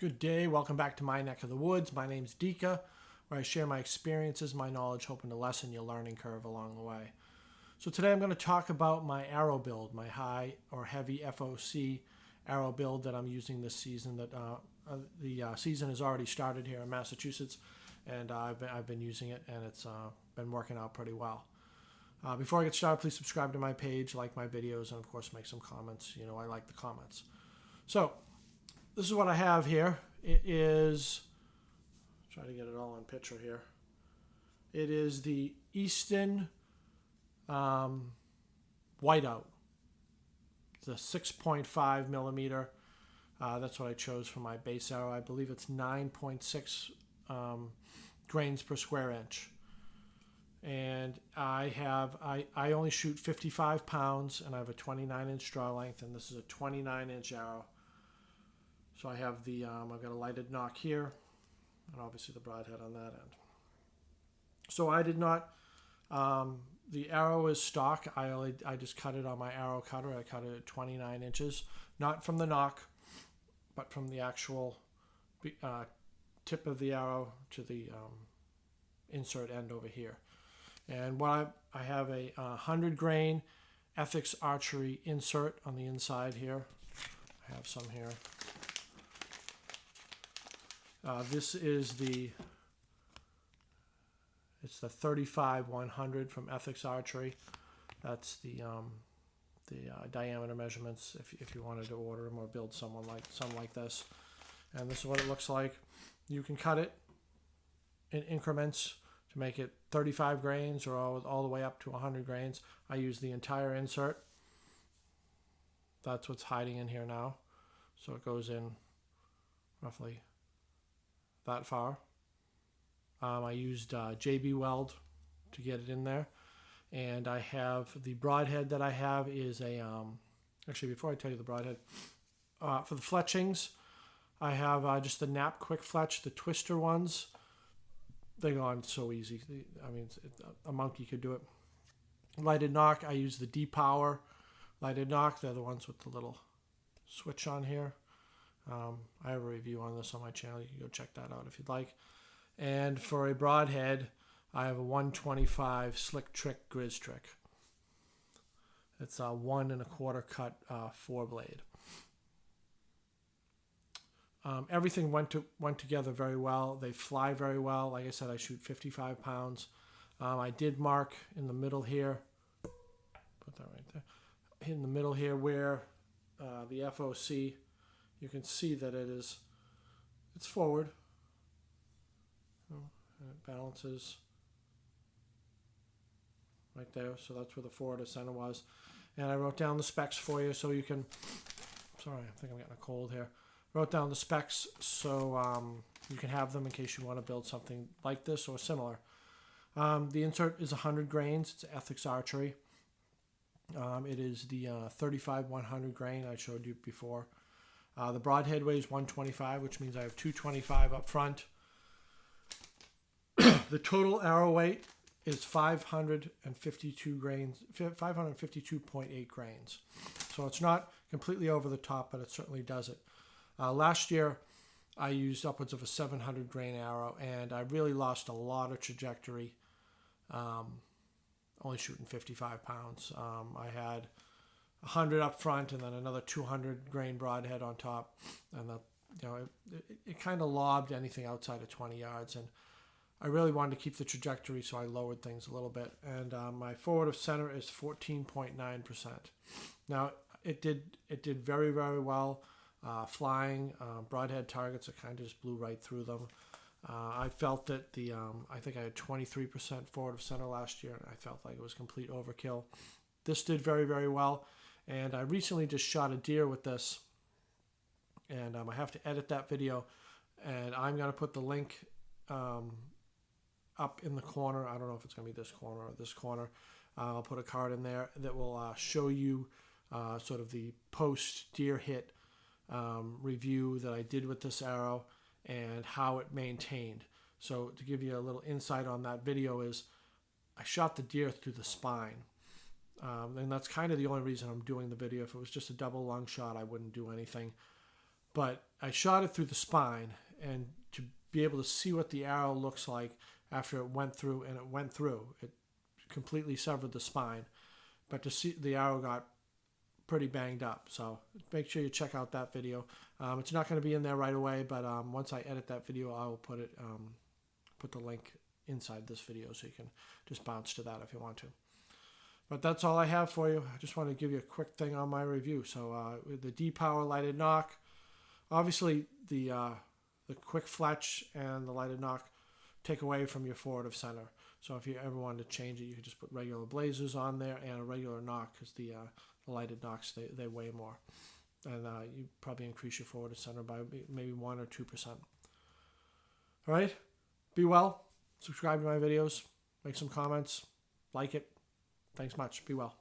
Good day. Welcome back to my neck of the woods. My name's Dika, where I share my experiences, my knowledge, hoping to lessen your learning curve along the way. So today I'm going to talk about my arrow build, my high or heavy FOC arrow build that I'm using this season. The season has already started here in Massachusetts, and I've been using it, and it's been working out pretty well. Before I get started, please subscribe to my page, like my videos, and of course make some comments. You know, I like the comments. So this is what I have here. It is, try to get it all in picture here. It is the Easton Whiteout. It's a 6.5 millimeter. That's what I chose for my base arrow. I believe it's 9.6 grains per square inch. And I only shoot 55 pounds, and I have a 29-inch draw length, and this is a 29-inch arrow. So I have the, I've got a lighted knock here, and obviously the broadhead on that end. So I did not, the arrow is stock. I just cut it on my arrow cutter. I cut it at 29 inches, not from the knock, but from the actual tip of the arrow to the insert end over here. And what I have a 100 grain Ethics Archery insert on the inside here. I have some here. This is it's the 35-100 from Ethics Archery. That's the diameter measurements if you wanted to order them or build some like this. And this is what it looks like. You can cut it in increments to make it 35 grains or all the way up to 100 grains. I use the entire insert. That's what's hiding in here now. So it goes in roughly that far. I used JB Weld to get it in there, and I have the broadhead that I have is a actually before I tell you the broadhead, for the fletchings I have just the Nap Quick Fletch, the twister ones. They go on so easy. I mean, a monkey could do it. Lighted knock, I use the D-Power lighted knock. They're the ones with the little switch on here. I have a review on this on my channel. You can go check that out if you'd like. And for a broadhead, I have a 125 Slick Trick Grizz Trick. It's a 1 1/4 cut 4-blade. Everything went together very well. They fly very well. Like I said, I shoot 55 pounds. I did mark in the middle here. Put that right there. In the middle here where the FOC. You can see that it's forward. And it balances right there. So that's where the forward of center was. And I wrote down the specs for you so you can, sorry, I think I'm getting a cold here. Wrote down the specs so you can have them in case you want to build something like this or similar. The insert is 100 grains. It's Ethics Archery. It is the 35-100 grain I showed you before. The broadhead weighs 125, which means I have 225 up front. The total arrow weight is 552 grains, 552.8 grains. So it's not completely over the top, but it certainly does it. Last year, I used upwards of a 700 grain arrow, and I really lost a lot of trajectory, only shooting 55 pounds. I had 100 up front and then another 200 grain broadhead on top, and it kind of lobbed anything outside of 20 yards, and I really wanted to keep the trajectory, so I lowered things a little bit. And my forward of center is 14.9%. Now it did very, very well flying. Broadhead targets, it kind of just blew right through them. I felt that I think I had 23% forward of center last year, and I felt like it was complete overkill. This did very, very well. And I recently just shot a deer with this, and I have to edit that video, and I'm going to put the link up in the corner. I don't know if it's going to be this corner or this corner. I'll put a card in there that will show you sort of the post deer hit review that I did with this arrow and how it maintained. So to give you a little insight on that video is I shot the deer through the spine. And that's kind of the only reason I'm doing the video. If it was just a double lung shot, I wouldn't do anything. but I shot it through the spine, and to be able to see what the arrow looks like after it went through, and it went through, it completely severed the spine, but to see the arrow got pretty banged up. So make sure you check out that video. It's not going to be in there right away, but once I edit that video, I will put the link inside this video, so you can just bounce to that if you want to. But that's all I have for you. I just want to give you a quick thing on my review. So with the D-Power lighted knock, obviously the quick fletch and the lighted knock take away from your forward of center. So if you ever wanted to change it, you could just put regular blazers on there and a regular knock, because the lighted knocks, they weigh more. And you probably increase your forward of center by maybe 1 or 2%. All right? Be well. Subscribe to my videos. Make some comments. Like it. Thanks much. Be well.